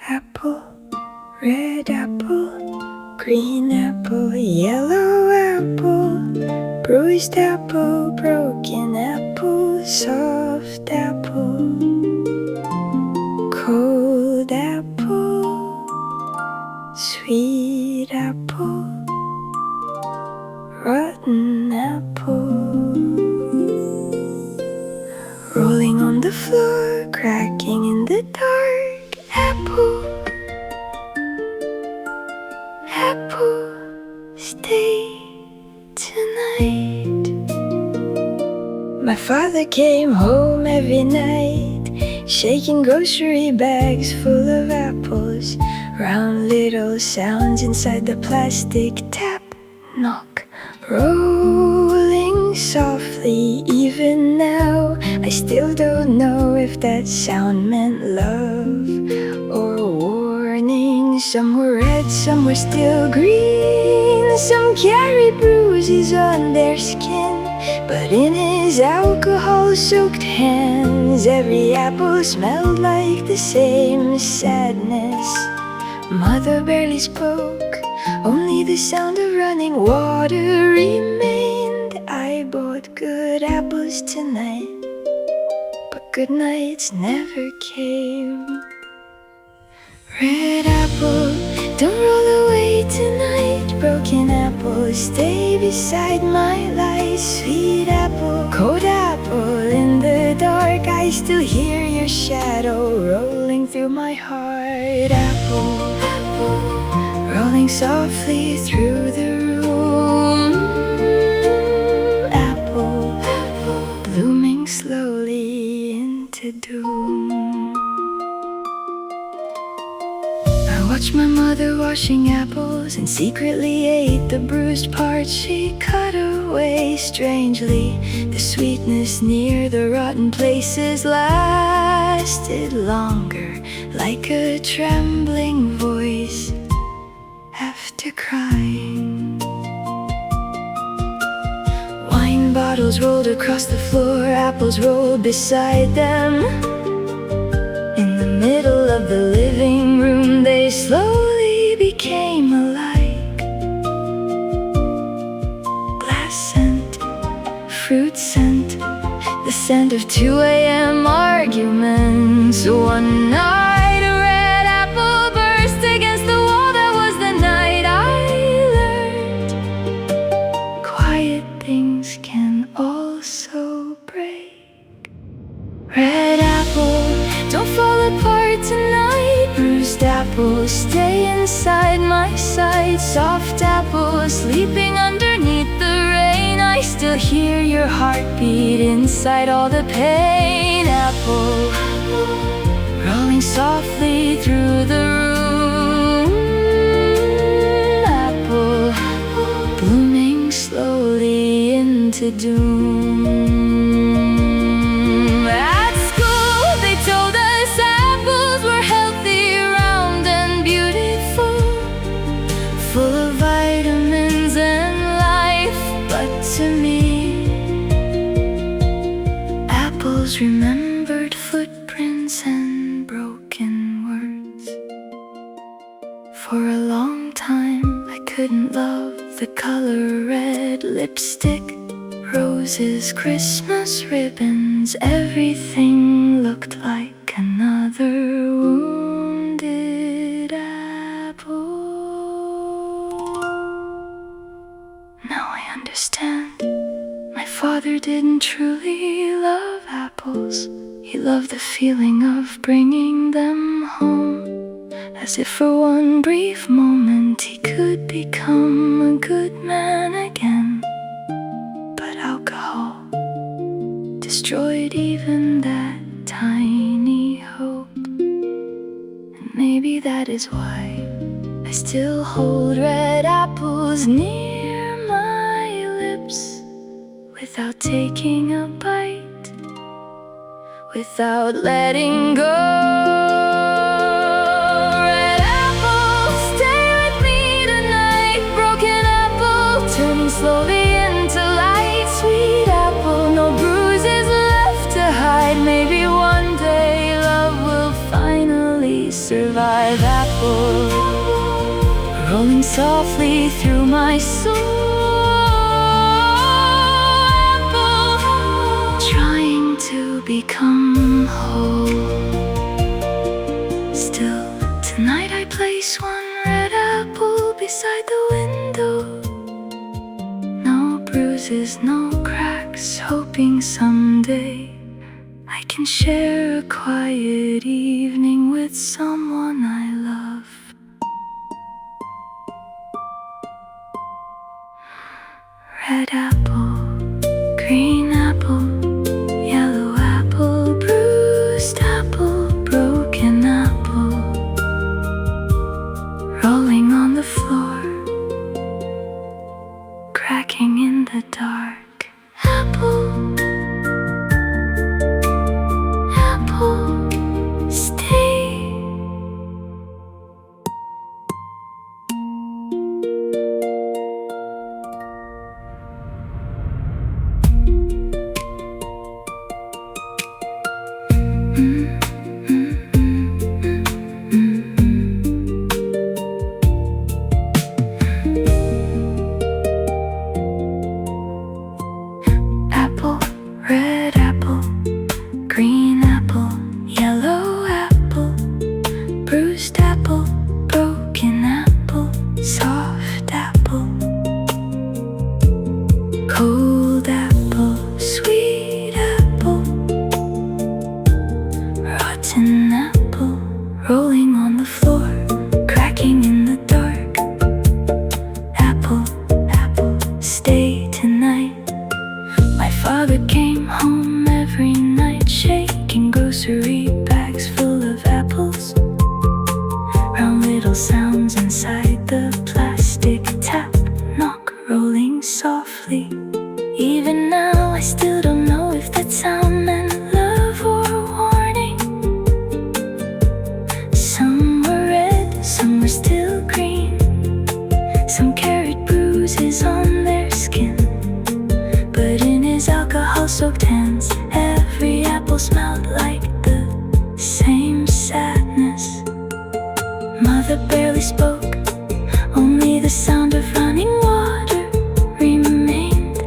apple, red apple, green apple, yellow apple, bruised apple, broken apple, soft apple, cold apple, sweet apple, rotten apple, rolling on the floor, cracking in the dark, apple, apple, stay tonight. My father came home every night, shaking grocery bags full of apples, round little sounds inside the plastic tap, knock, rolling softly. Even now, I still don't know if that sound meant love or a warning. Some were red, some were still green, some carried bruises on their skin. But in his alcohol-soaked hands, every apple smelled like the same sadness. Mother barely spoke, only the sound of running water remained. I bought good apples tonight, but good nights never came. Red apple, don't roll away tonight. Broken apple, stay beside my light. Sweet apple, cold apple, in the dark I still hear your shadow rolling through my heart. Apple, apple, rolling softly through the room. Apple, apple, blooming slowly into doom. I watched my mother washing apples and secretly ate the bruised parts she cut away. Strangely, the sweetness near the rotten places lasted longer, like a trembling voice after crying. Wine bottles rolled across the floor, apples rolled beside them. In the middle of the living room, they slowly became alike. Glass scent, fruit scent, the scent of 2 a.m. arguments. One night a red apple burst against the wall. That was the night I learned quiet things can also break. Red apple, don't fall apart tonight. Bruised apple, stay inside my sight. Soft apple, sleeping underneath the rain. I still hear your heartbeat inside all the pain. Apple, rolling softly through the room. Apple, blooming slowly into doom. At school they told us apples were healthy, round and beautiful, full of vitamins and life. But to me, apples remembered footprints and broken words. For a long time I couldn't love the color red. Lipstick, roses, Christmas ribbons, everything looked like another wounded apple. Now I understand. My father didn't truly love apples. He loved the feeling of bringing them home, as if for one brief moment he could become a good man again. But alcohol destroyed even that tiny hope. And maybe that is why I still hold red apples near my lips, without taking a bite, without letting go. Red apple, stay with me tonight. Broken apple, turning slowly into light. Sweet apple, no bruises left to hide. Maybe one day love will finally survive. survive. Apple rolling softly through my soul. Apple trying to become whole. Still, tonight I place one red apple beside the window. No bruises, no cracks, hoping someday I can share a quiet evening with someone I love. Red apple, green apple, yellow apple, bruised apple, broken apple, rolling on the floor, cracking in the dark. Apple, stay. Apple, red apple, green apple, yellow apple, bruised apple, broken apple, soft apple, cold apple, sweet apple, rotten apple, rolling on the floor, cracking in the dark. Apple, stay tonight. My father came home every night, shaking grocery bags full of apples. Round little sounds inside the plastic tap, knock rolling softly. Even now I still don't know if that sound meant love or warning. Some were red, some were still green, some carried bruises on their skin. But in his alcohol-soaked hands, every apple smelled like the same sadness. Mother barely spoke, only the sound of running water remained.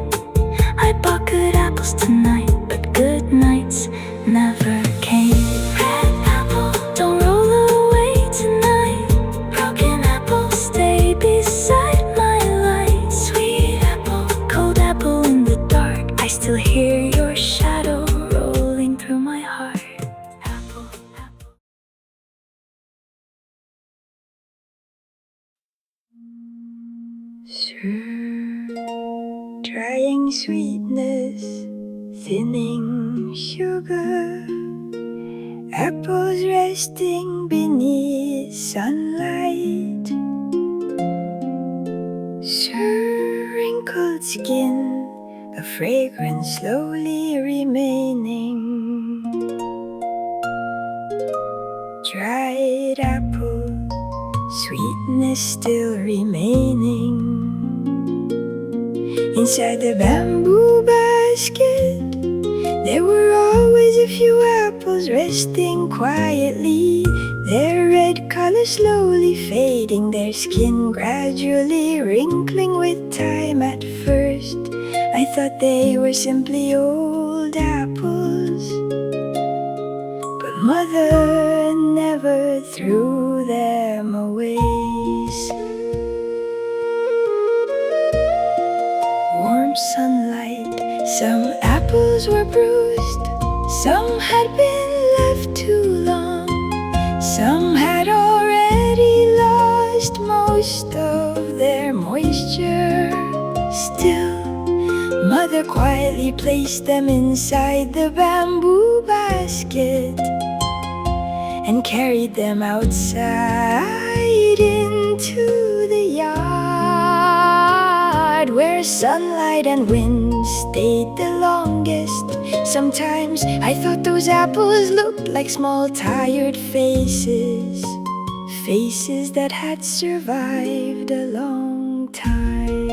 I bought good apples tonight, but good nights never came. Red apple, don't roll away tonight. Broken apple, stay beside my light. Sweet apple, cold apple in the dark, I still hear your shadow rolling through my heart. Apple, through drying sweetness, thinning sugar, apples resting beneath sunlight, wrinkled skin, a fragrance slowly remaining. Dried apple, sweetness still remaining. Inside the bamboo basket, there were always a few apples resting quietly, their red color slowly fading, their skin gradually wrinkling with time. At first, I thought they were simply old apples, but Mother never threw them away. Warm sunlight, some apples were bruised, some had been left too long, some had already lost most of their moisture. Still, Mother quietly placed them inside the bamboo basket and carried them outside into the yard, where sunlight and wind stayed the longest. Sometimes I thought those apples looked like small tired faces, faces that had survived a long time.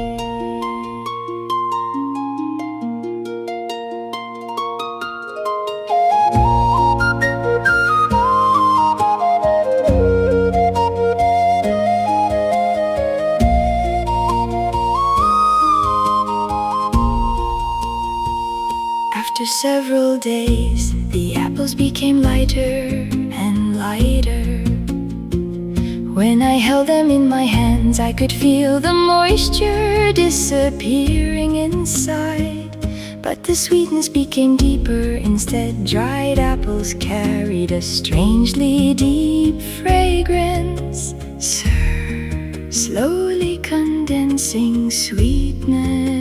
several days, the apples became lighter and lighter. When I held them in my hands, I could feel the moisture disappearing inside. But the sweetness became deeper instead. Dried apples carried a strangely deep fragrance, slowly condensing sweetness.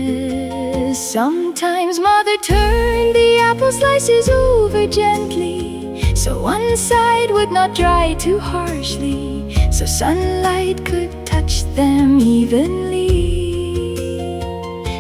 Sometimes Mother turned the apple slices over gently, so one side would not dry too harshly, so sunlight could touch them evenly.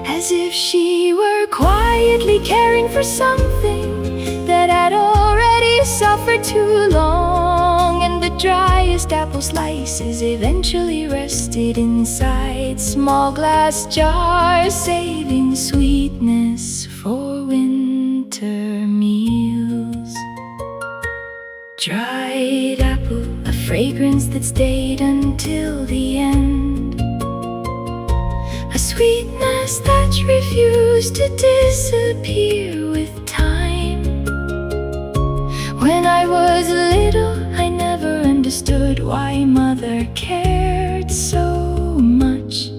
As if she were quietly caring for something that had already suffered too long. And the driest apple slices eventually rested inside small glass jars, saving sweetness for winter meals. Dried apple, a fragrance that stayed until the end, a sweetness that refused to disappear with time. When I was little, I never understood why Mother cared so much.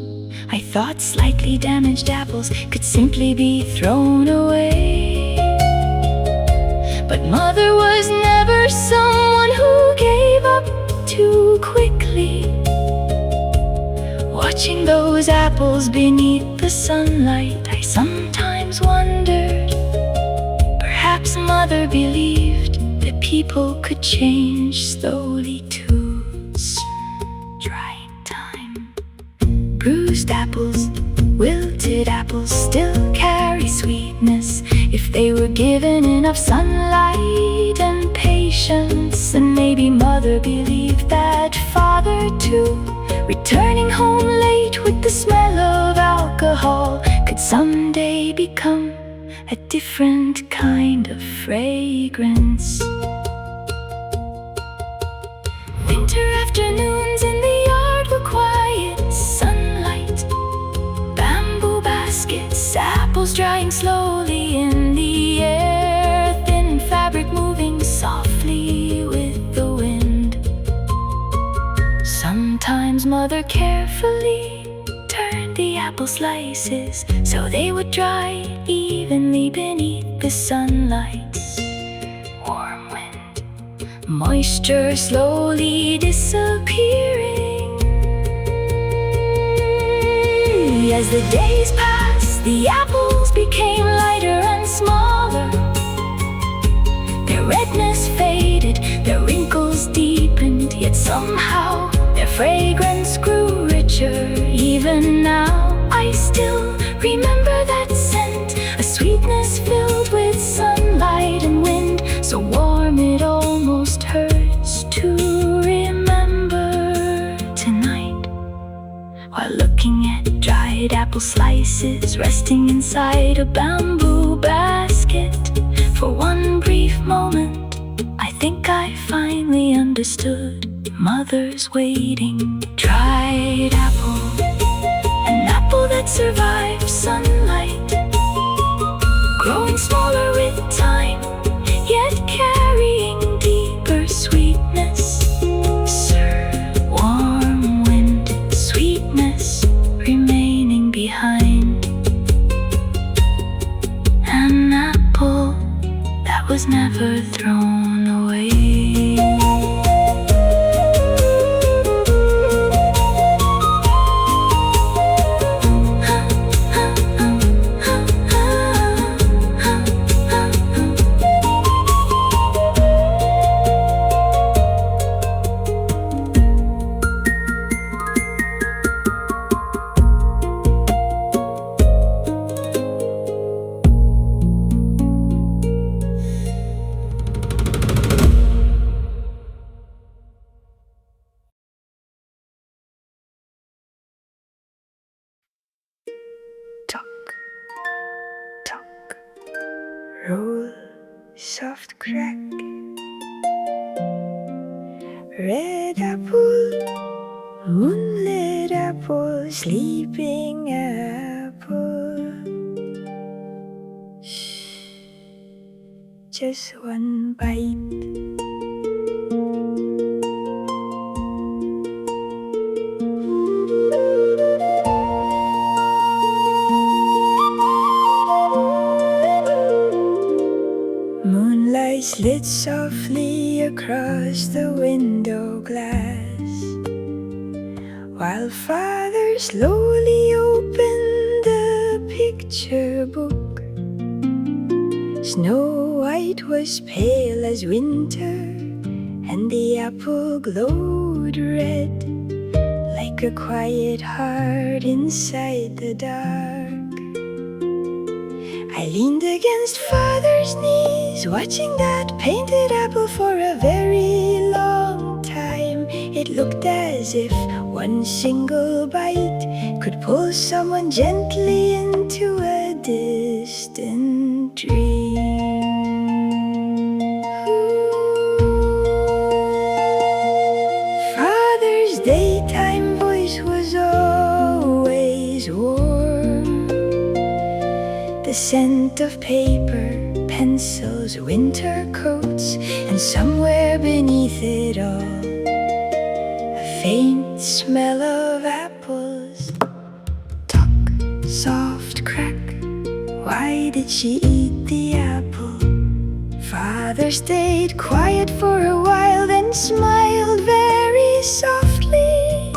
I thought slightly damaged apples could simply be thrown away. But Mother was never someone who gave up too quickly. Watching those apples beneath the sunlight, I sometimes wondered, perhaps Mother believed that people could change slowly too. Drying time. Bruised apples, wilted apples still carry sweetness if they were given enough sunlight and patience. And maybe Mother believed that Father too, returning home late with the smell of alcohol, could someday become a different kind of fragrance. Winter afternoons in the yard were quiet, sunlight, bamboo baskets, apples drying slowly in the air, thin fabric moving softly with the wind. Sometimes Mother carefully turned the apple slices so they would dry evenly beneath the sunlight's warm wind, moisture slowly disappearing. As the days passed, the apples became lighter and smaller. Their redness faded, their wrinkles deepened, yet somehow their fragrance grew richer. Even now, I still remember that scent, a sweetness filled with sunlight and wind, so warm it almost hurts to remember. Tonight, while looking at dried apple slices resting inside a bamboo basket, for one brief moment, I think I finally understood. Mother's waiting. Dried apple, an apple that survived sunlight, growing smaller with time, yet carrying deeper sweetness. Warm wind, sweetness remaining behind. An apple that was never thrown away. Talk, talk, roll, soft crack. Red apple, moonlit apple, sleeping apple. Shh. just one bite. Moonlight slid softly across the window glass, while father slowly opened the picture book. Snow White was pale as winter, and the apple glowed red, like a quiet heart inside the dark. I leaned against father's knees, watching that painted apple for a very long time. It looked as if one single bite could pull someone gently into a distant dream. Father's daytime voice was always warm, the scent of paper, pencils, winter coats, and somewhere beneath it all, a faint smell of apples. Tuck, soft crack. Why did she eat the apple? Father stayed quiet for a while, then smiled very softly.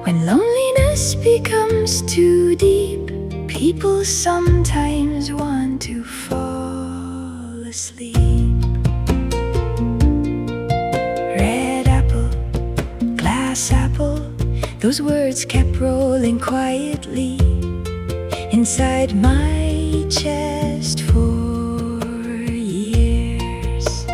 When loneliness becomes too deep, people sometimes want to fall asleep. Red apple, glass apple, those words kept rolling quietly inside my chest for years.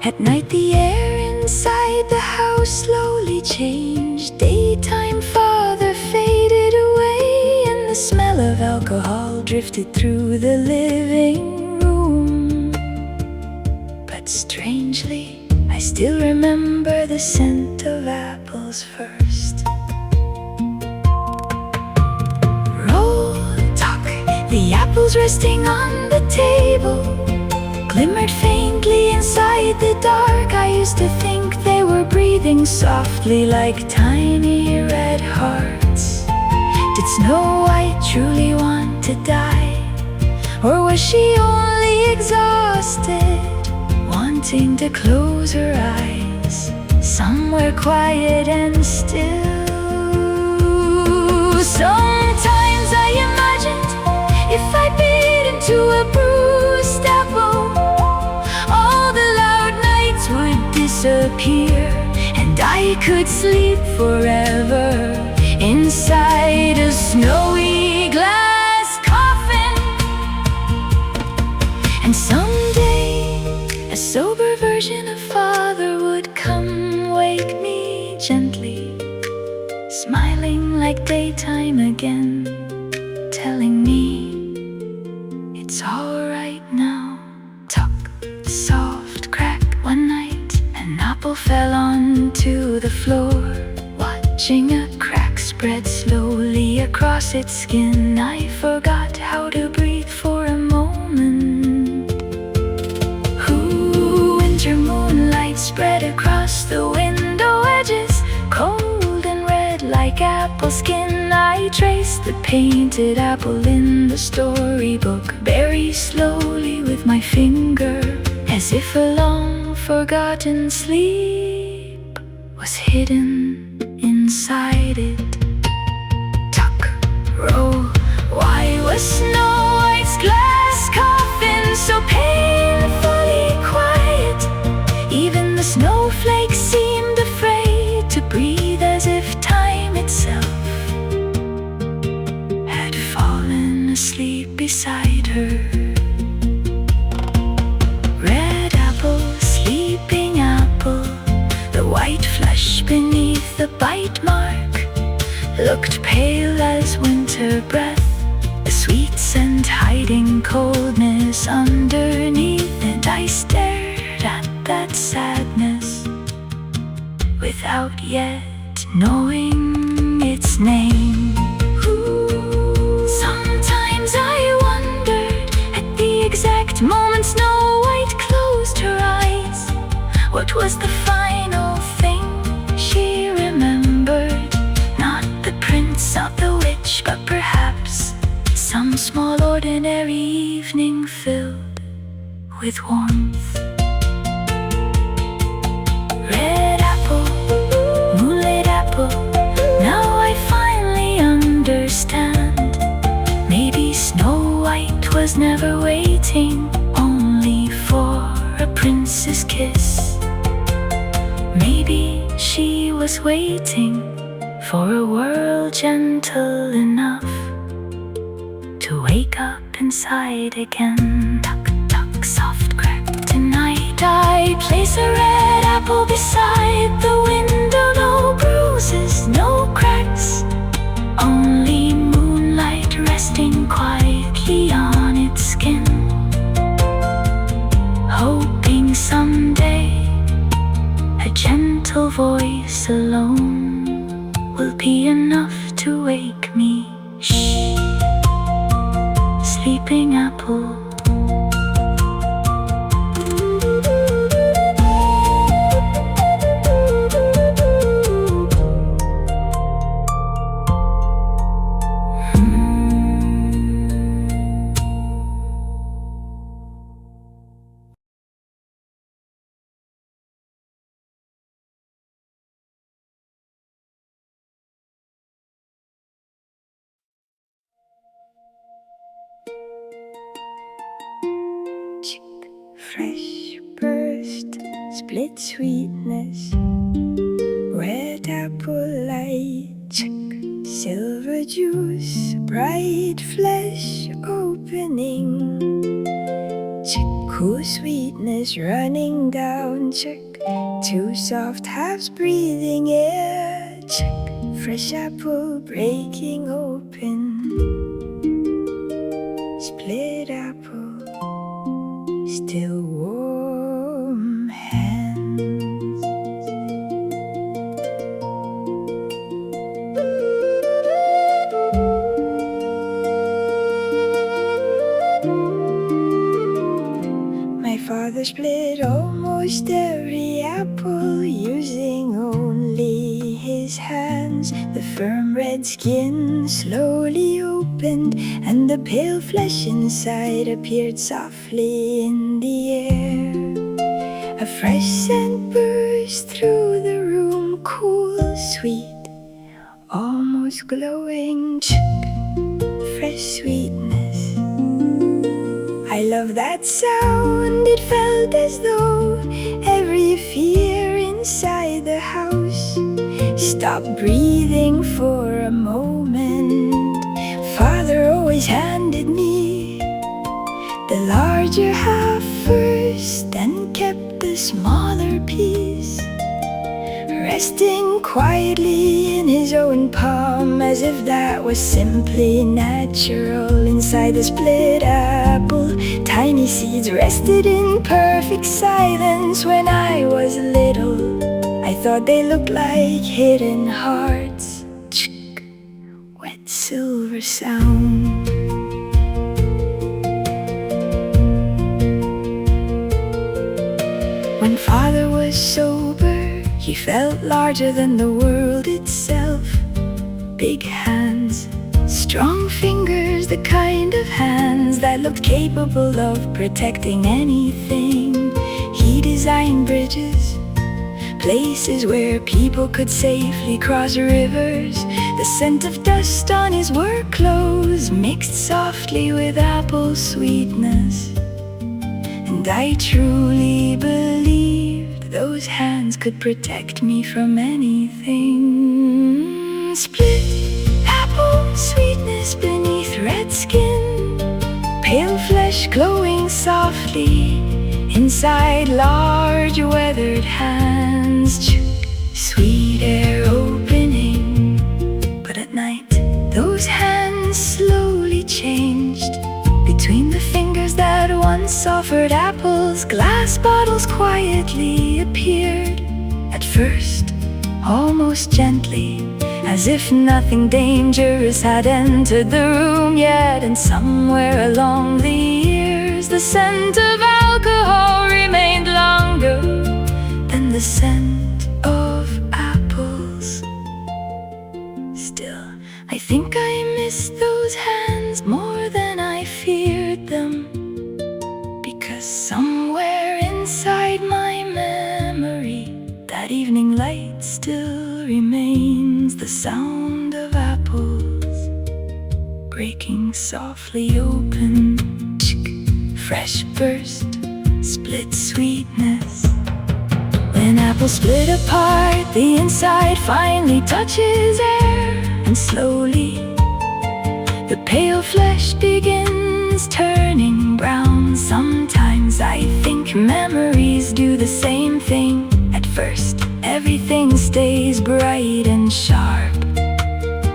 At night the air inside the house slowly changed. Daytime father faded away, and the smell of alcohol drifted through the living room. But strangely, I still remember the scent of apples first. Roll, tuck, the apples resting on the table glimmered faintly inside the dark. I used to think they were breathing softly like tiny red hearts. Did Snow White truly want to die? Or was she only exhausted, wanting to close her eyes somewhere quiet and still? Sometimes I imagined if I bit into a bruised apple, all the loud nights would disappear, and I could sleep forever inside a snowy glass coffin. And someday a sober version of father would come wake me gently, smiling like daytime again, telling me it's alright now. Tuck, soft crack. One night an apple fell onto the floor. Watching a crack spread slowly across its skin, I forgot how to breathe for a moment. Ooh, winter moonlight spread across the window edges, cold and red like apple skin. I traced the painted apple in the storybook very slowly with my finger, as if a long forgotten sleep was hidden inside it. Tuck, roll. Why was Snow White's glass coffin so painfully quiet? Even the snowflakes seemed afraid to breathe, as if time itself had fallen asleep beside her. Red apple, sleeping apple, the white flesh beneath the bite mark looked pale as winter breath, the sweet scent hiding coldness underneath it. I stared at that sadness without yet knowing its name. Sometimes I wondered, at was the final thing she remembered. Not the prince of the witch, but perhaps some small ordinary evening filled with warmth. Red apple, moonlit apple, now I finally understand. Maybe Snow White was never waiting only for a prince's kiss. Maybe she was waiting for a world gentle enough to wake up inside again. Tuck, tuck, soft crack. Tonight I place a red apple beside the window. No bruises, no cracks, only moonlight resting quietly on its skin. Hoping someday a gentle voice alone will be enough to wake me. Shh, sleeping apple. Fresh burst, split sweetness, red apple light, silver juice, bright flesh opening, cool sweetness running down, two soft halves breathing air, fresh apple breaking open, split apple, still warm hands. My father split almost every apple using only his hands. The firm red skin slowly opened, and the pale flesh inside appeared softly in the air. A fresh scent burst through the room, cool, sweet, almost glowing, fresh sweetness. I love that sound. It felt as though every fear inside the house stopped breathing for a moment. Father always handed me the larger half first and kept the smaller piece resting quietly in his own palm, as if that was simply natural. Inside the split apple, tiny seeds rested in perfect silence. When I was little, I thought they looked like hidden hearts. Wet silver sound. When father was sober, he felt larger than the world itself. Big hands, strong fingers, the kind of hands that looked capable of protecting anything. He designed bridges, places where people could safely cross rivers. The scent of dust on his work clothes mixed softly with apple sweetness, and I truly believed those hands could protect me from anything. Split apple sweetness beneath red skin, pale flesh glowing softly inside large weathered hands. Sweet air opening, but at night those hands slowly changed. Between the fingers that once offered apples, glass bottles quietly appeared. At first, almost gently, as if nothing dangerous had entered the room yet. And somewhere along the years, the scent of alcohol remained longer than my memory, that evening light still remains. The sound of apples breaking softly open, fresh burst, split sweetness. When apples split apart, the inside finally touches air, and slowly the pale flesh begins turning brown. Sometimes I think memories do the same thing. At first, everything stays bright and sharp,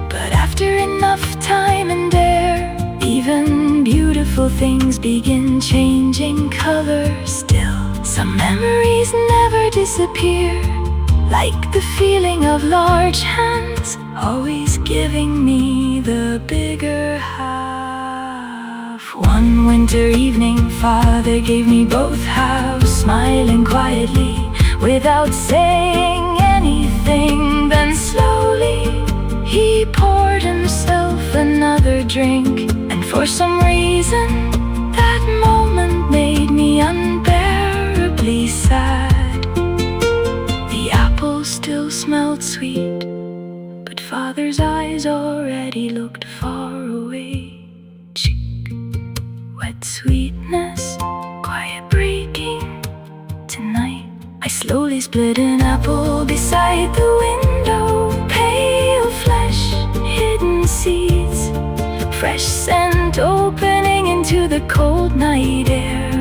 but after enough time and air, even beautiful things begin changing color. Still, some memories never disappear, like the feeling of large hands always giving me the bigger half. One winter evening, Father gave me both halves, smiling quietly without saying anything. Then slowly he poured himself another drink, and for some reason that moment made me unbearably sad. The apples still smelled sweet, but Father's eyes already looked far away. Wet sweetness, quiet breaking. Tonight I slowly split an apple beside the window. Pale flesh, hidden seeds, fresh scent opening into the cold night air.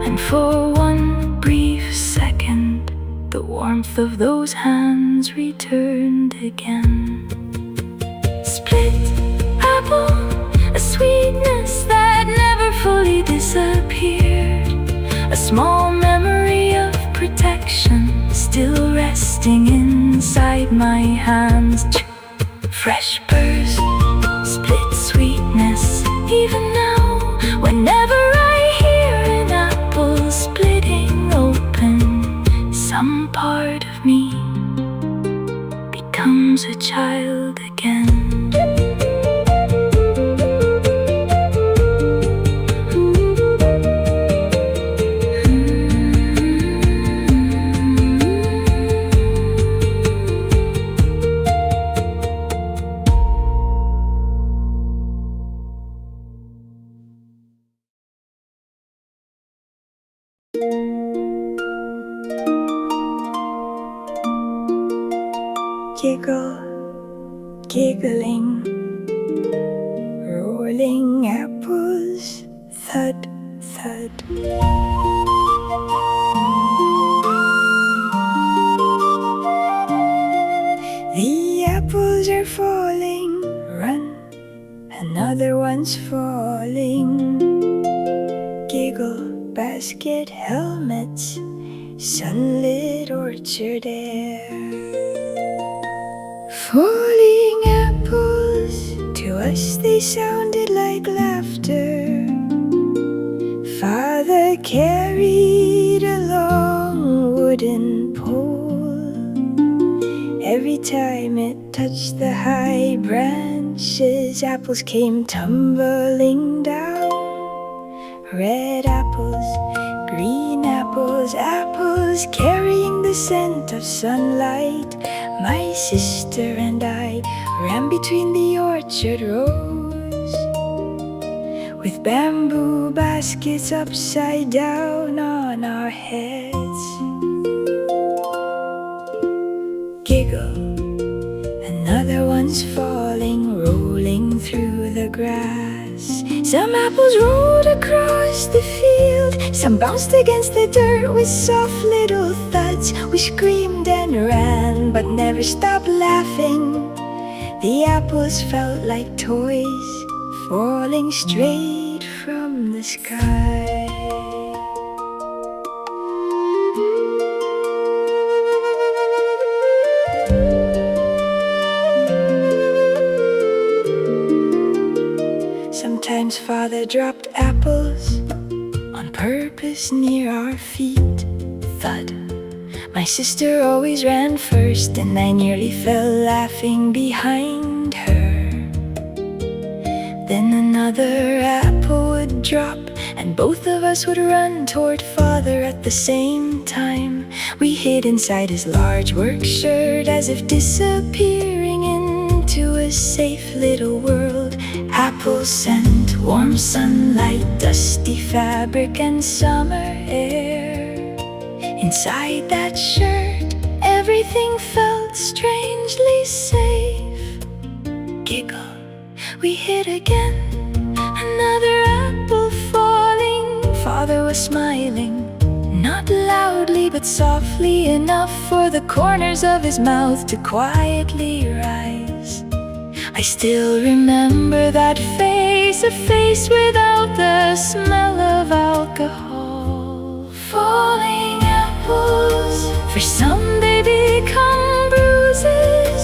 And for one brief second, the warmth of those hands returned again. Split apple, a sweetness that never fully disappeared, a small memory of protection still resting inside my hands. Fresh burst, split sweetness, even now, whenever I hear an apple splitting open, some part of me becomes a child again. Giggle, giggling, rolling apples, thud, thud. The apples are falling, run, another one's falling. Giggle, basket, helmets, sunlit orchard air. Falling apples, to us they sounded like laughter. Father carried a long wooden pole. Every time it touched the high branches, apples came tumbling down. Red apples, green apples, apples carrying the scent of sunlight. My sister and I ran between the orchard rows, with bamboo baskets upside down on our heads. Giggle, another one's falling, rolling through the grass. Some apples rolled across the field, some bounced against the dirt with soft little thuds. We screamed and ran, but never stopped laughing. The apples felt like toys falling straight from the sky. Sometimes Father dropped apples on purpose near our feet. Thud. My sister always ran first, and I nearly fell laughing behind her. Then another apple would drop, and both of us would run toward father at the same time. We hid inside his large work shirt as if disappearing into a safe little world. Apple scent, warm sunlight, dusty fabric, and summer air. Inside that shirt, everything felt strangely safe. Giggle, we hid again. Another apple falling. Father was smiling, not loudly but softly enough for the corners of his mouth to quietly rise. I still remember that face, a face without the smell of alcohol. Falling apples, for some they become bruises,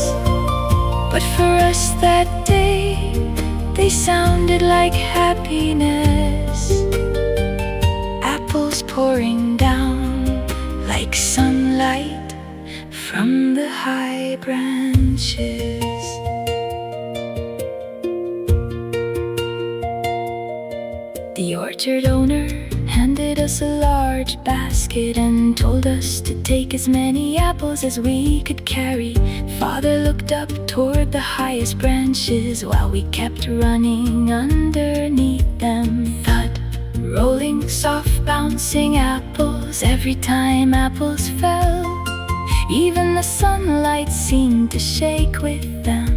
but for us that day, they sounded like happiness. Apples pouring down like sunlight from the high branches. The orchard owner handed us a large basket and told us to take as many apples as we could carry. Father looked up toward the highest branches while we kept running underneath them. Thud, rolling, soft, bouncing apples every time apples fell. Even the sunlight seemed to shake with them.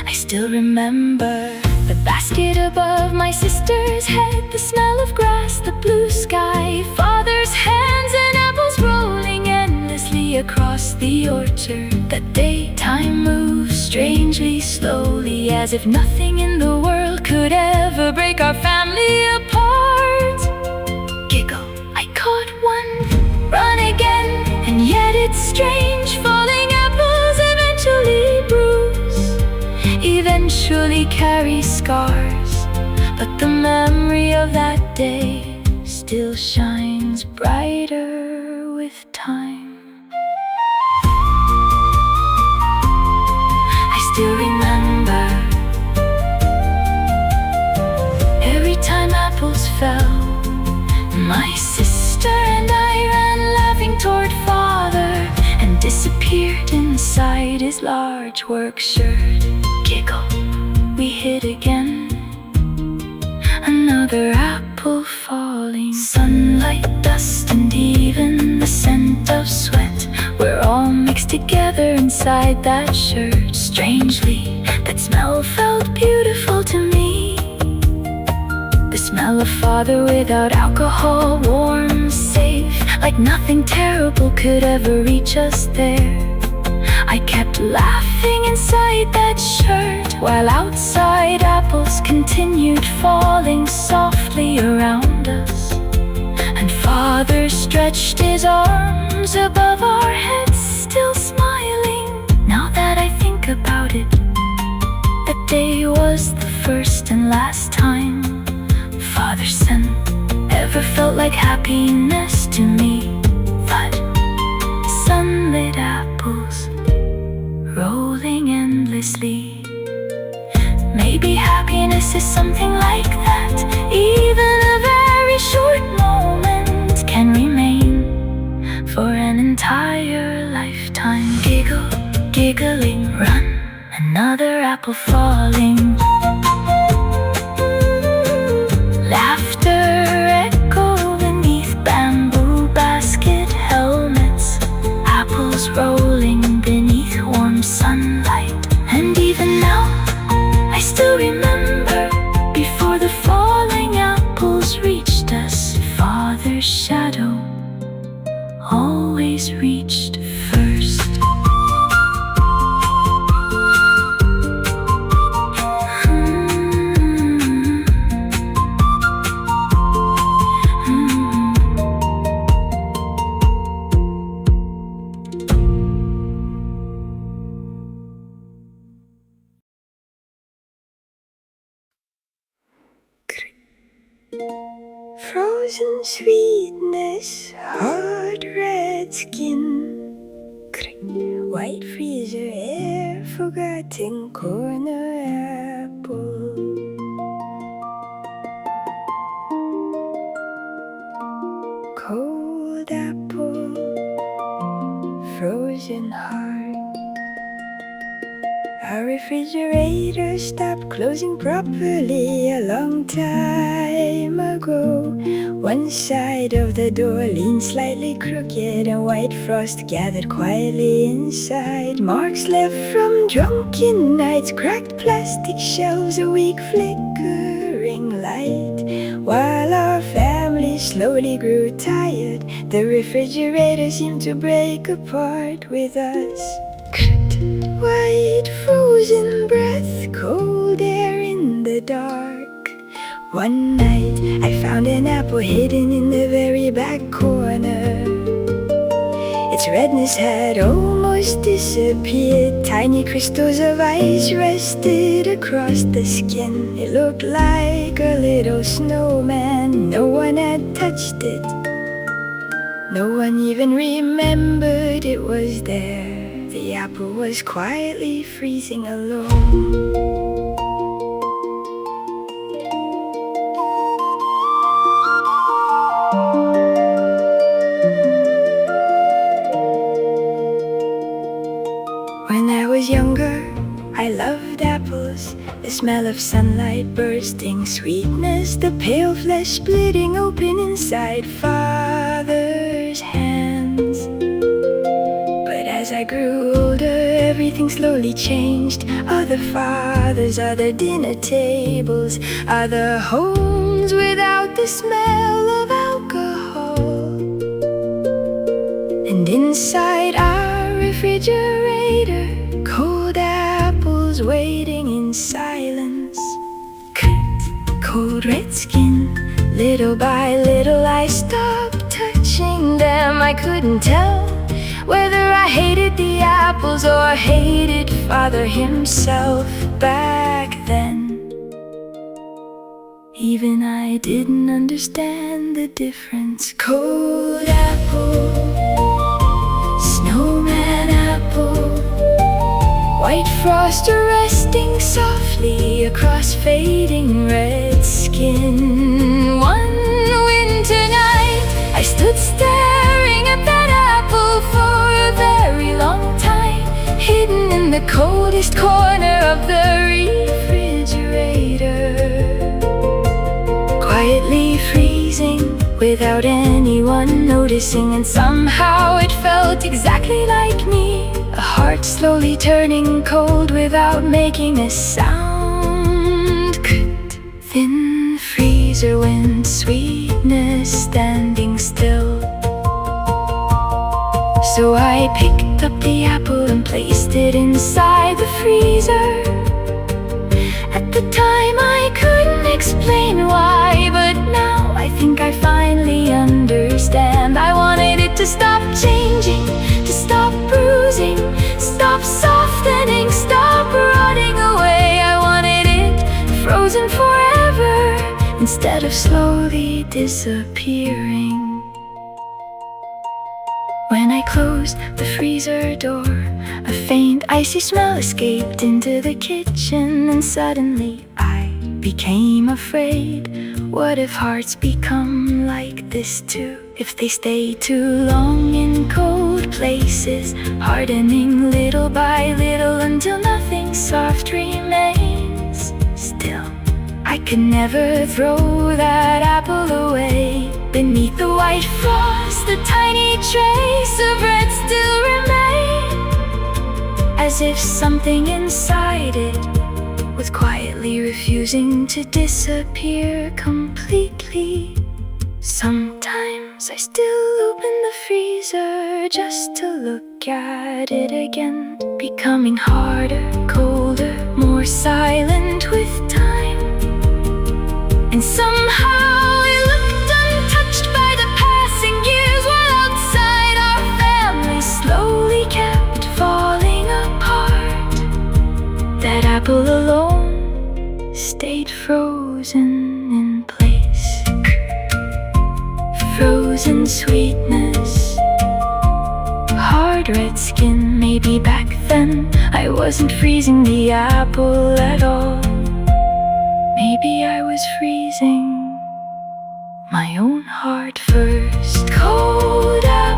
I still remember the basket above my sister's head, the smell of grass, the blue sky, father's hands, and apples rolling endlessly across the orchard. That day, time moved strangely slowly, as if nothing in the world could ever break our family apart. Giggle, I caught one, run again, and yet it's strange. Falling apples eventually bruise, eventually carry scars, but the memory of that day still shines brighter with time. I still remember every time apples fell, my sister and I ran laughing toward father and disappeared inside his large work shirt. Giggle, we hid again. Another apple falling. Sunlight, dust, and even the scent of sweat were all mixed together inside that shirt. Strangely, that smell felt beautiful to me. The smell of father without alcohol, warm, safe, like nothing terrible could ever reach us there. I kept laughing inside that shirt, while outside apples continued falling softly around us. And father stretched his arms above our heads, still smiling. Now that I think about it, that day was the first and last time father's scent ever felt like happiness to me. But sunlit apples rolling endlessly, maybe happiness is something like that. Even a very short moment can remain for an entire lifetime. Giggle, giggling, run, another apple falling. Laughter echo beneath bamboo basket helmets, apples rolling beneath warm sunlight. And even now, I still remember, before the falling apples reached us, father's shadow always reached first. Frozen sweetness, hard red skin, white freezer air, forgotten corner apple. apple, frozen hard. Our refrigerator stopped closing properly a long time ago. One side of the door leaned slightly crooked, and white frost gathered quietly inside. Marks left from drunken nights, cracked plastic shelves, a weak flickering light. While our family slowly grew tired, the refrigerator seemed to break apart with us. White frozen breath, cold air in the dark. One night I found an apple hidden in the very back corner. Its redness had almost disappeared. Tiny crystals of ice rested across the skin. It looked like a little snowman. No one had touched it. No one even remembered it was there. The apple was quietly freezing alone. When I was younger, I loved apples. The smell of sunlight bursting, sweetness, the pale flesh splitting open inside Father's hands. But as I grew older, everything slowly changed. Other fathers, other dinner tables, other homes without the smell of alcohol. And inside our refrigerator, cold apples waiting in silence. Cold red skin, little by little I stopped touching them. I couldn't tell whether I hated the apples or hated Father himself back then. Even I didn't understand the difference. Cold apple, snowman apple, white frost resting softly across fading red skin. One winter night I stood staring at that apple for a very long time, hidden in the coldest corner of the refrigerator, quietly freezing without anyone noticing. And somehow it felt exactly like me, a heart slowly turning cold without making a sound. Thin freezer wind, sweetness standing still. So I picked up the apple and placed it inside the freezer. At the time I couldn't explain why, but now I think I finally understand. I wanted it to stop changing, to stop bruising, stop softening, stop rotting away. I wanted it frozen forever instead of slowly disappearing. When I closed the freezer door, a faint icy smell escaped into the kitchen, and suddenly I became afraid. What if hearts become like this too? If they stay too long in cold places, hardening little by little until nothing soft remains. Still, I could never throw that apple away. Beneath the white frost, the tiny trace of red still remained, as if something inside it was quietly refusing to disappear completely. Sometimes I still open the freezer just to look at it again, becoming harder, colder, more silent with time. And somehow it looked untouched by the passing years, while outside our family slowly kept falling apart. That apple alone stayed frozen in place. Frozen sweetness, hard red skin. Maybe back then I wasn't freezing the apple at all. Maybe I was freezing my own heart first. Cold apple,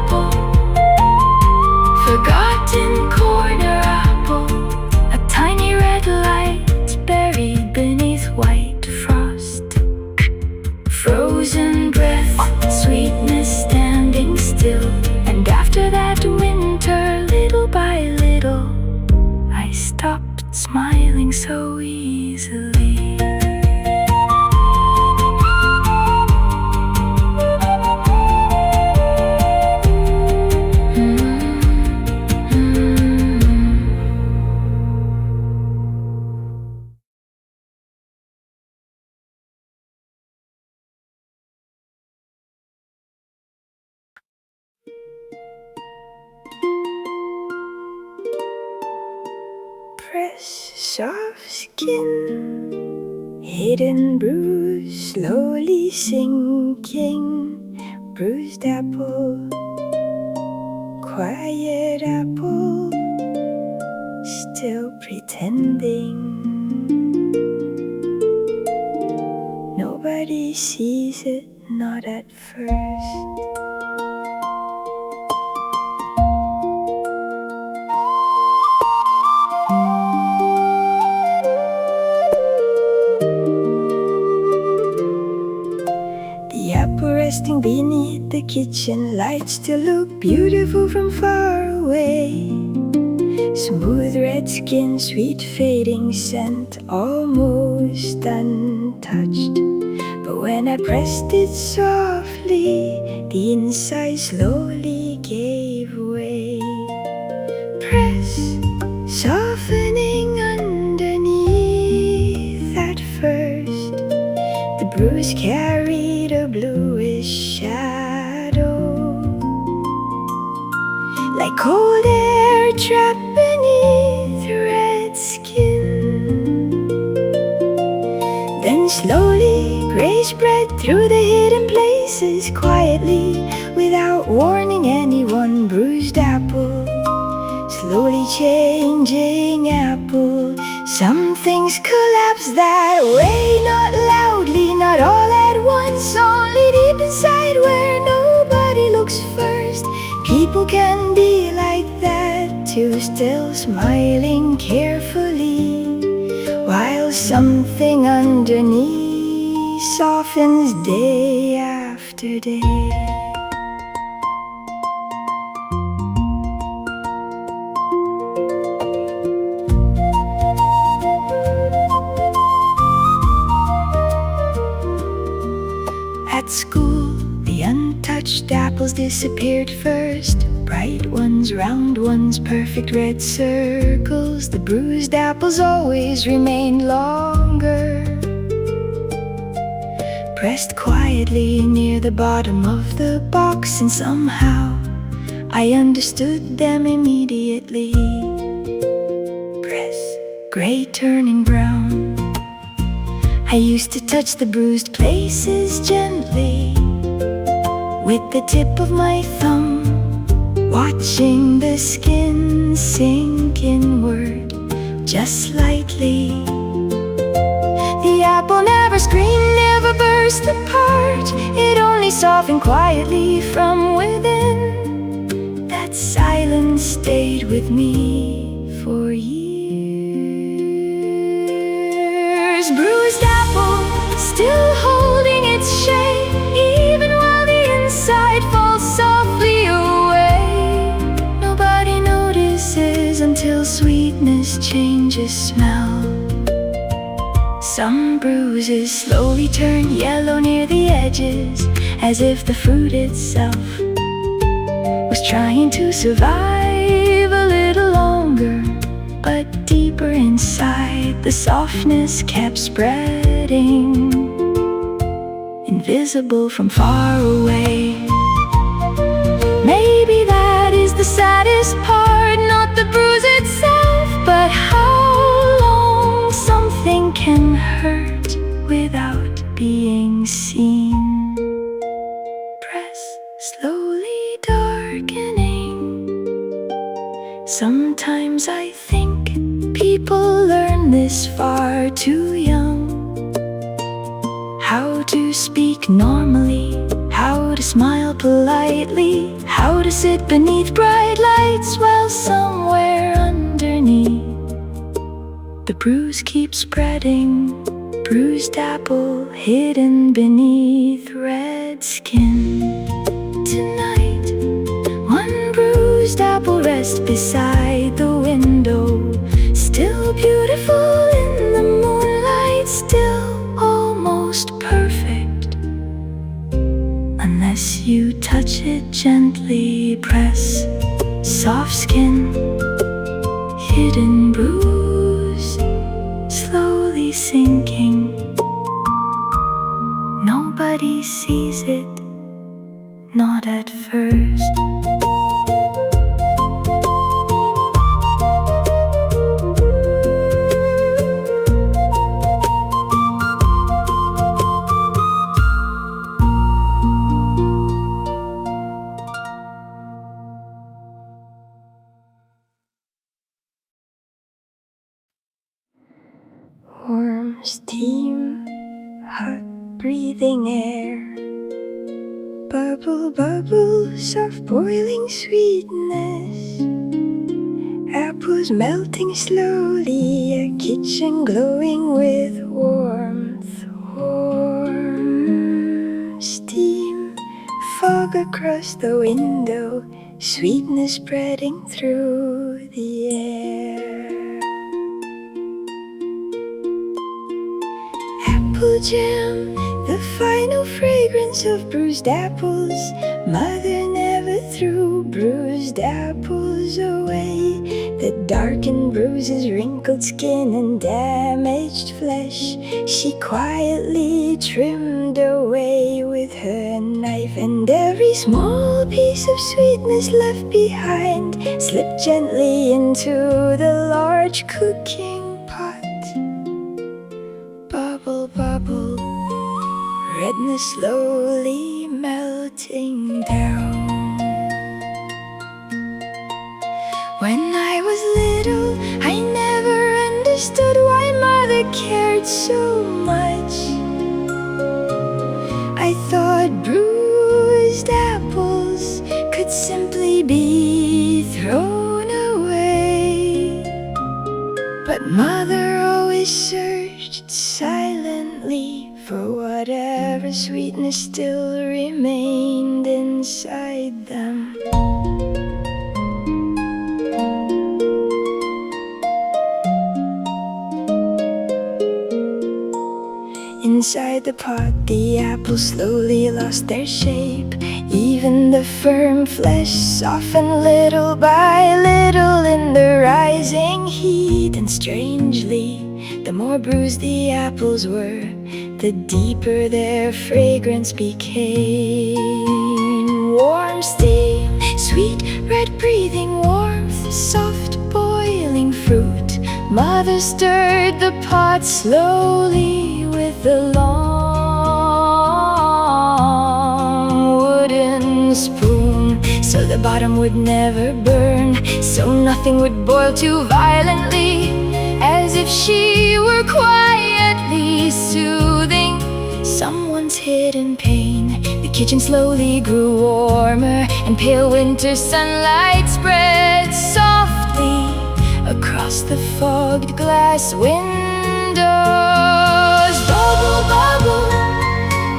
Press soft skin, hidden bruise, slowly sinking. Bruised apple, quiet apple, still pretending. Nobody sees it, not at first. The apple resting beneath the kitchen light still look beautiful from far away. Smooth red skin, sweet fading scent, almost untouched. But when I pressed it softly, the inside slowly gave way. Press, softening underneath at first. The bruise carried a bluish shadow, like cold air trapped beneath red skin. Then slowly, gray spread through the hidden places quietly, without warning anyone. Bruised apple, slowly changing apple. Some things collapse that way, not loudly, not all at once, only deep inside where nobody looks first. People can be like that too, still smiling carefully, while something underneath softens day after day. At school, the untouched apples disappeared first. Bright ones, round ones, perfect red circles. The bruised apples always remained longer, pressed quietly near the bottom of the box. And somehow I understood them immediately. Press, gray turning brown. I used to touch the bruised places gently with the tip of my thumb, watching the skin sink inward just slightly. The apple never screamed, never burst apart. It only softened quietly from within. That silence stayed with me for years. Bruised apple, still holding its shape, even while the inside falls softly away. Nobody notices until sweetness changes smell. Some bruises slowly turn yellow near the edges, as if the fruit itself was trying to survive a little longer. But deeper inside, the softness kept spreading, invisible from far away. Maybe that is the saddest part, not the bruise itself, but how long something can hurt without being seen. Press, slowly darkening. Sometimes I think people learn this far too young. How to speak normally, how to smile politely, how to sit beneath bright lights while somewhere underneath the bruise keeps spreading. Bruised apple hidden beneath red skin. Tonight, one bruised apple rests beside the window, still beautiful in the moonlight, still almost perfect. Unless you touch it gently, press, soft skin, hidden bruise, slowly sinking. Nobody sees it, not at first. warm steam, hot breathing air. Bubble, bubble, soft boiling sweetness. Apples melting slowly, a kitchen glowing with warmth. Warm steam, fog across the window, sweetness spreading through the air. Apple jam, the final fragrance of bruised apples. Mother never threw bruised apples away. The darkened bruises, wrinkled skin, and damaged flesh she quietly trimmed away with her knife. And every small piece of sweetness left behind slipped gently into the large cooking pot. Bubble, bubble, redness slowly melting down. When I was little, I never understood why Mother cared so much. I thought bruised apples could simply be thrown away. But Mother always searched silently for whatever sweetness still remained inside them. Inside the pot, the apples slowly lost their shape. Even the firm flesh softened little by little in the rising heat. And strangely, the more bruised the apples were, the deeper their fragrance became. Warm steam, sweet red breathing warmth, soft boiling fruit. Mother stirred the pot slowly with a long wooden spoon, so the bottom would never burn, so nothing would boil too violently, as if she were quietly soothing someone's hidden pain. The kitchen slowly grew warmer, and pale winter sunlight spread softly across the fogged glass windows. Bubble, bubble,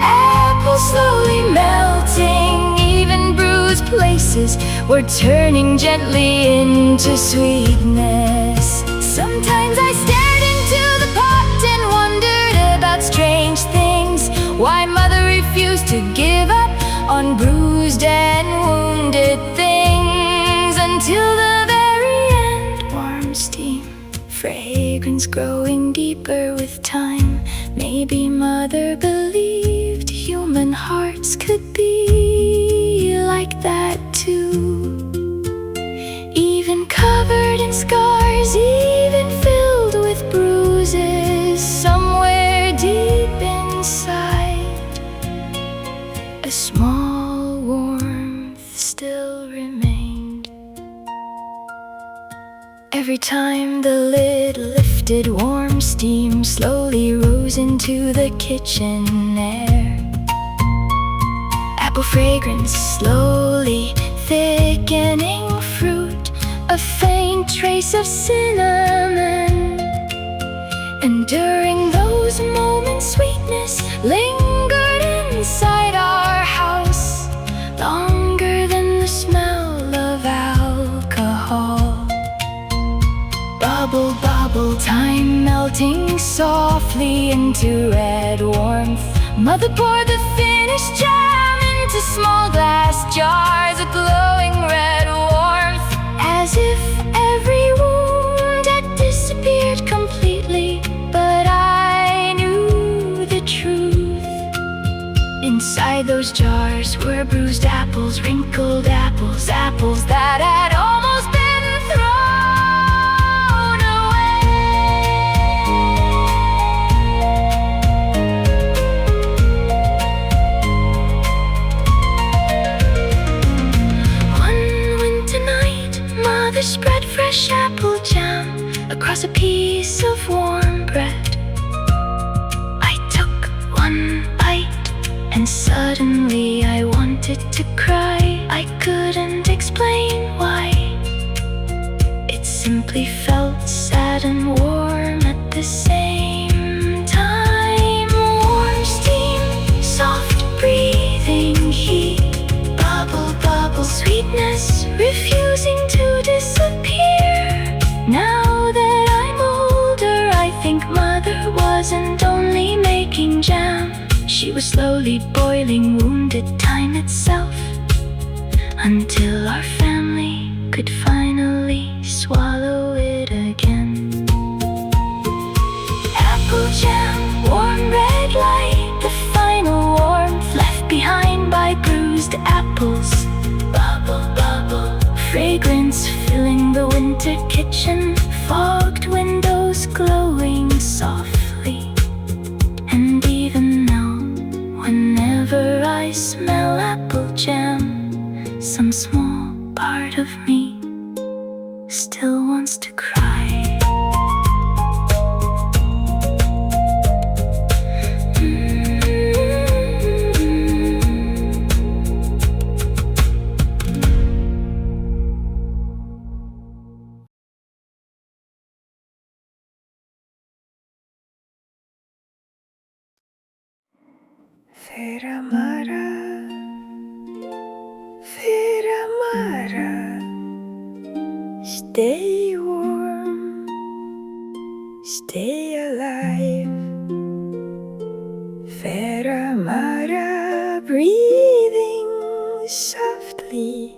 apples slowly melting. Even bruised places were turning gently into sweetness. Sometimes I stared into the pot and wondered about strange things. Why Mother refused to give up on bruised and wounded things, until the very end. Warm steam, fragrance growing deeper with time. Maybe Mother believed human hearts could be like that too. Even covered in scars, even filled with bruises, somewhere deep inside, a small warmth still remained. Every time the lid lifted, warm steam slowly rose into the kitchen air. Apple fragrance slowly thickening fruit, a faint trace of cinnamon. And during those moments, sweetness lingered inside our house, longer than the smell of alcohol. Bubble, bubble, time melting softly into red warmth. Mother poured the finished jam into small glass jars, a glowing red warmth, as if every wound had disappeared completely. But I knew the truth. Inside those jars were bruised apples, wrinkled apples, apples that had almost been thrown away. One winter night, Mother spread fresh apple jam across a piece of warm bread. Suddenly I wanted to cry. I couldn't explain why. It simply felt sad and warm at the same time. Warm steam, soft breathing, heat, bubble, bubble, sweetness, refusing to disappear. Now that I'm older, I think Mother wasn't only making jam. She was slowly boiling wounded time itself, until our family could finally swallow it again. Apple jam, warm red light, the final warmth left behind by bruised apples. Bubble, bubble, fragrance filling the winter kitchen, fogged windows glowing softly. And even now, whenever I smell apple jam, some small part of me still wants to cry. Ferramara, Ferramara, stay warm, stay alive. Ferramara, breathing softly,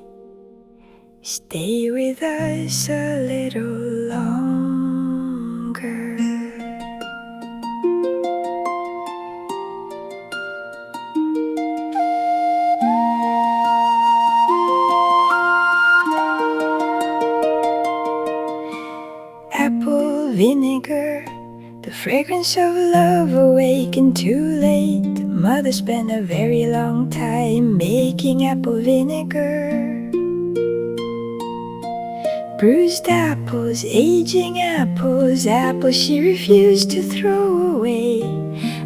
stay with us a little longer. Apple vinegar, the fragrance of love awakened too late. Mother spent a very long time making apple vinegar. Bruised apples, aging apples, apples she refused to throw away,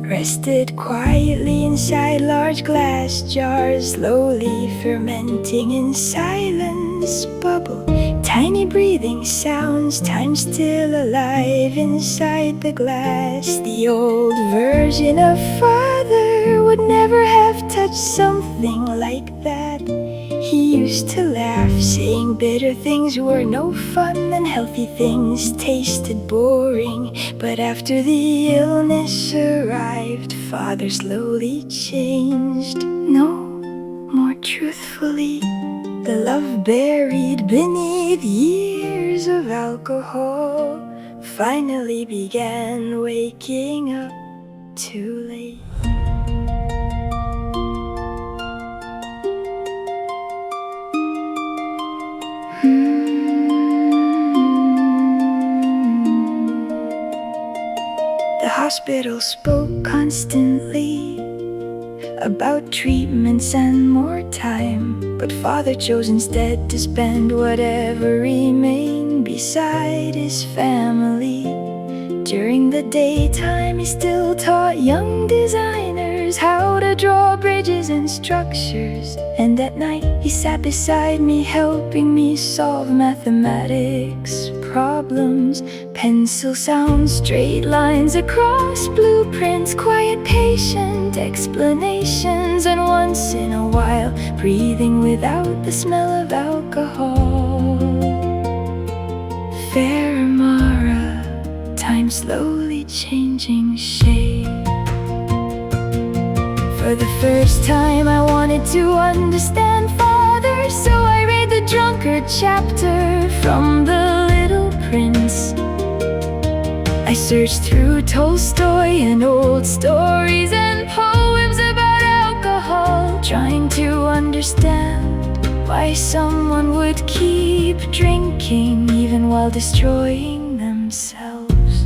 rested quietly inside large glass jars, slowly fermenting in silence. Bubble, tiny breathing sounds, time still alive inside the glass. The old version of Father would never have touched something like that. He used to laugh, saying bitter things were no fun and healthy things tasted boring. But after the illness arrived, Father slowly changed. No more truthfully, the love buried beneath years of alcohol finally began waking up too late. The hospital spoke constantly about treatments and more time, but Father chose instead to spend whatever remained beside his family. During the daytime he still taught young designers how to draw bridges and structures, and at night he sat beside me helping me solve mathematics problems. Pencil sounds, straight lines across blueprints, quiet patient explanations, and once in a while breathing without the smell of alcohol. Ferramara, time slowly changing shape. For the first time I wanted to understand Father, so I read the drunkard chapter from the Little Prince. I searched through Tolstoy and old stories and poems about alcohol, trying to understand why someone would keep drinking even while destroying themselves.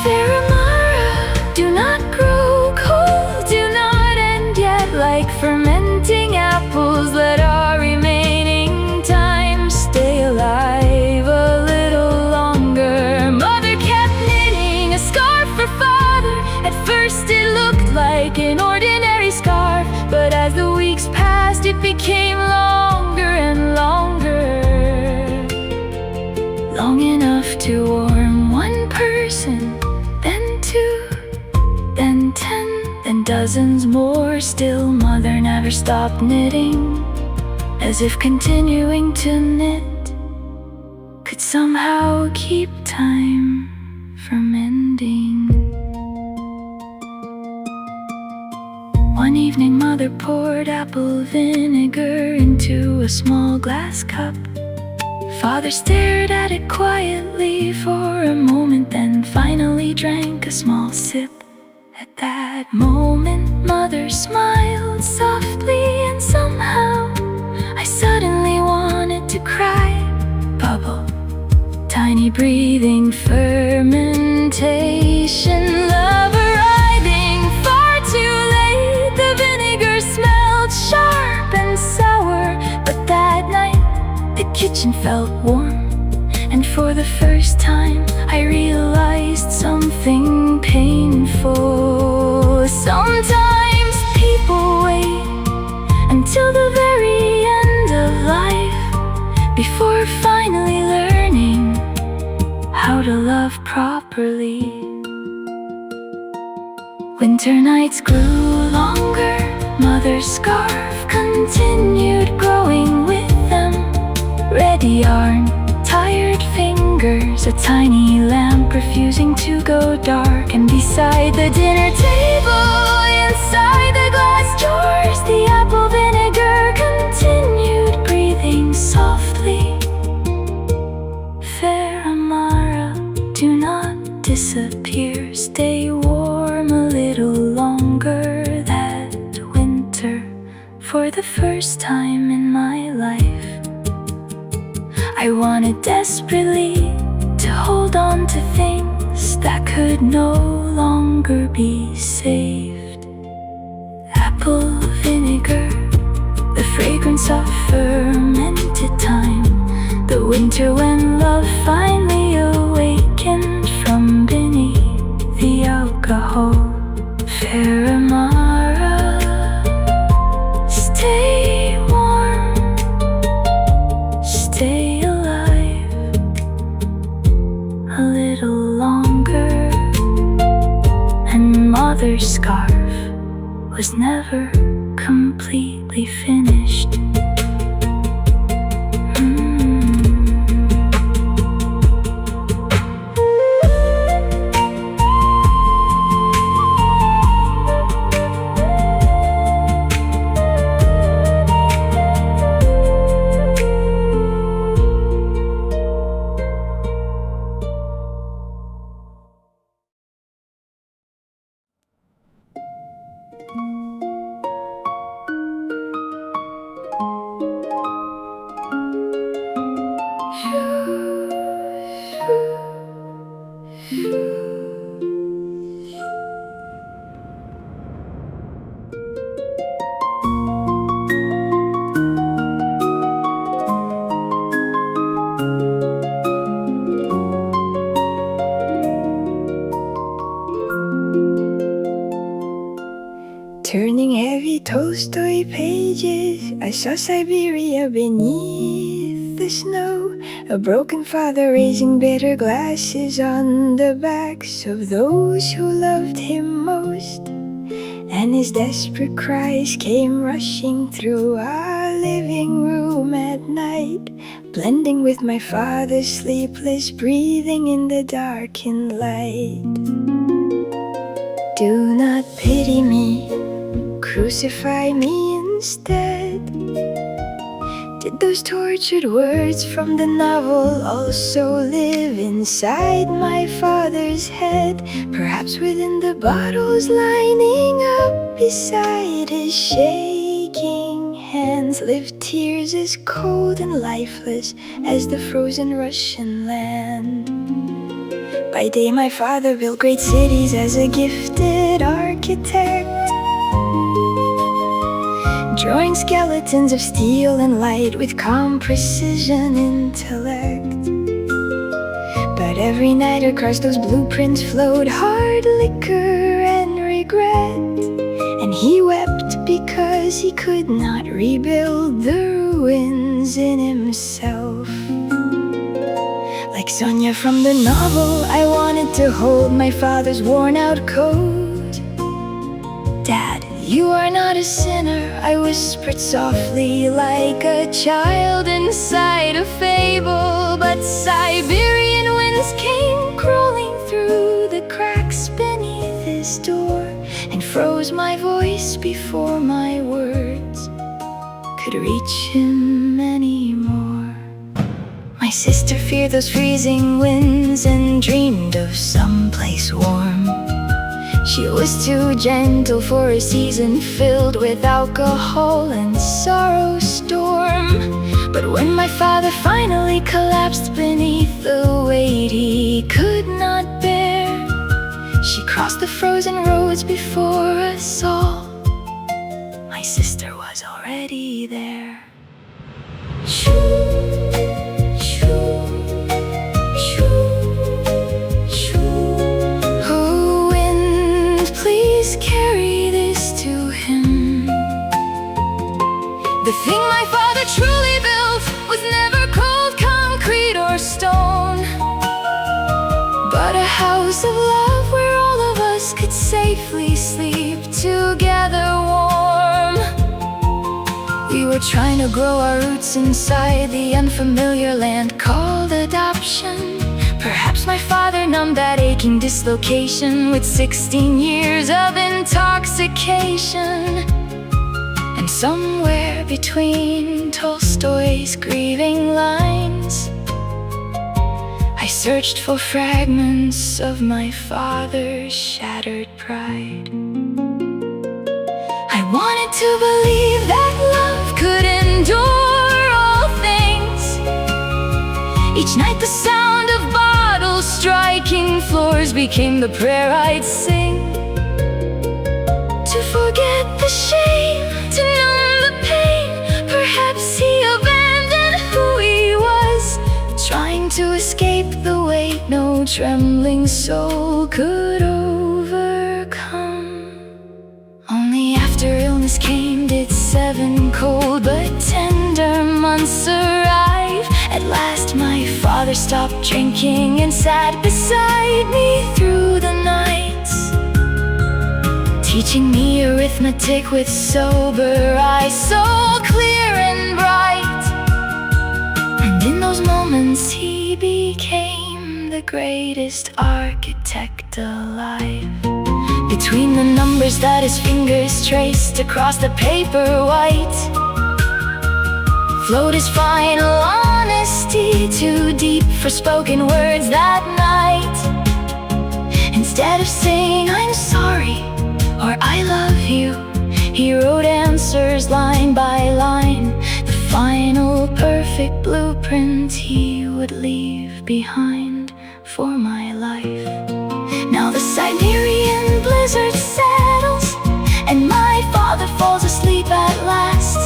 Ferramara, do not grow cold, do not end yet. Like fermenting apples, let our remaining time stay alive a little longer. Mother kept knitting a scarf for Father. At first it looked like dozens more still. Mother never stopped knitting, as if continuing to knit could somehow keep time from ending. One evening, Mother poured apple vinegar into a small glass cup. Father stared at it quietly for a moment, then finally drank a small sip. At that moment, Mother smiled softly, and somehow I suddenly wanted to cry. Bubble, tiny breathing fermentation, love arriving far too late. The vinegar smelled sharp and sour, but that night the kitchen felt warm, and for the first time I realized something painful. Sometimes people wait until the very end of life before finally learning how to love properly. Winter nights grew longer. Mother's scarf continued growing with them. Red yarn, tired fingers, a tiny lamp refusing to go dark. And beside the dinner table, inside the glass jars, the apple vinegar continued breathing softly. Fair Amara, do not disappear. Stay warm a little longer. That winter, for the first time in my life, I wanted desperately to hold on to things that could no longer be saved. Apple vinegar, the fragrance of fermented time, the winter when love finally awakened from beneath the alcohol. Fair Amara, stay warm, stay alive a little longer. And Mother's scarf was never completely finished. Turning heavy Tolstoy pages, I saw Siberia beneath the snow. A broken father raising bitter glasses on the backs of those who loved him most. And his desperate cries came rushing through our living room at night, blending with my father's sleepless breathing in the darkened light. Do not pity me, crucify me instead. Did those tortured words from the novel also live inside my father's head? Perhaps within the bottles lining up beside his shaking hands lived tears as cold and lifeless as the frozen Russian land. By day my father built great cities as a gifted architect, drawing skeletons of steel and light with calm precision intellect. But every night across those blueprints flowed hard liquor and regret, and he wept because he could not rebuild the ruins in himself. Like Sonia from the novel, I wanted to hold my father's worn-out coat. Dad, "You are not a sinner," I whispered softly, like a child inside a fable. But Siberian winds came crawling through the cracks beneath his door, and froze my voice before my words could reach him anymore. My sister feared those freezing winds and dreamed of some place warm. She was too gentle for a season filled with alcohol and sorrow storm. But when my father finally collapsed beneath the weight he could not bear, she crossed the frozen roads before us all. My sister was already there. Oh, wind, please carry this to him. The thing my father truly built was never cold concrete or stone, but a house of love where all of us could safely sleep together warm. We were trying to grow our roots inside the unfamiliar land called adoption. Perhaps my father numbed that aching dislocation with 16 years of intoxication. And somewhere between Tolstoy's grieving lines, I searched for fragments of my father's shattered pride. I wanted to believe that love could endure all things. Each night the sound of bottles striking floors became the prayer I'd sing. To forget the shame, to numb the pain. Perhaps he abandoned who he was, trying to escape the weight no trembling soul could overcome. Only after illness came did 7 cold but tender months arrive. At last my father stopped drinking and sat beside me through the nights, teaching me arithmetic with sober eyes, so clear and bright. And in those moments he became the greatest architect alive. Between the numbers that his fingers traced across the paper white, flowed his final honesty, too deep for spoken words that night. Instead of saying "I'm sorry" or "I love you," he wrote answers line by line, the final perfect blueprint he would leave behind for my life. Now the Siberian blizzard settles, and my father falls asleep at last,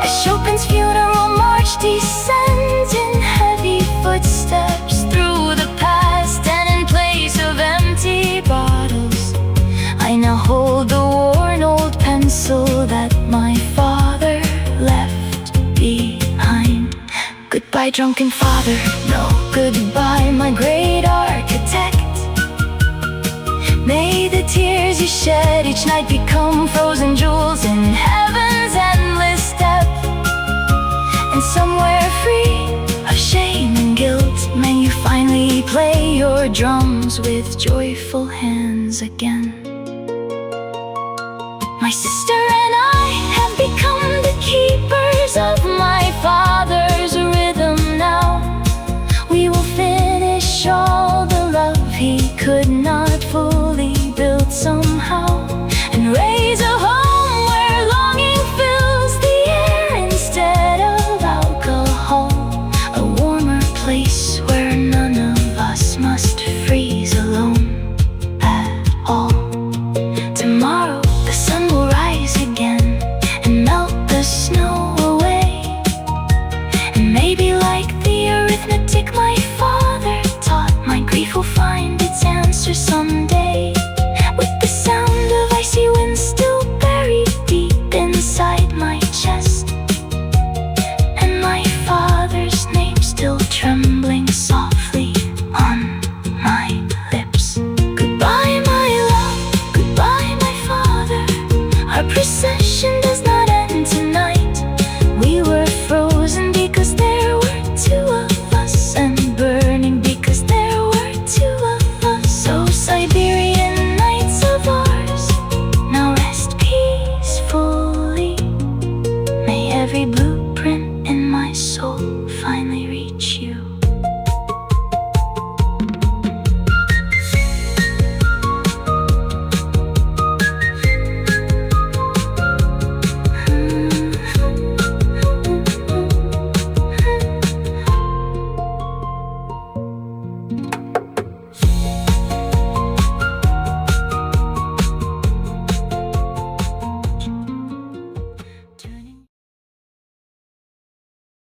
as Chopin's funeral march descends in heavy footsteps through the past. And in place of empty bottles, I now hold the worn old pencil that my father left behind. Goodbye, drunken father, no, goodbye, my great architect. May the tears you shed each night become frozen jewels in heaven's endless depth. And somewhere free of shame and guilt, may you finally play your drums with joyful hands again. My sister and I have become the keepers of my father's rhythm now. We will finish all the love he could not fully build somehow, and raise a home where longing fills the air instead of alcohol. A warmer place where none of us must freeze alone at all. Tomorrow the sun will rise again and melt the snow away, and maybe like the arithmetic my father taught, my grief will find its answer someday.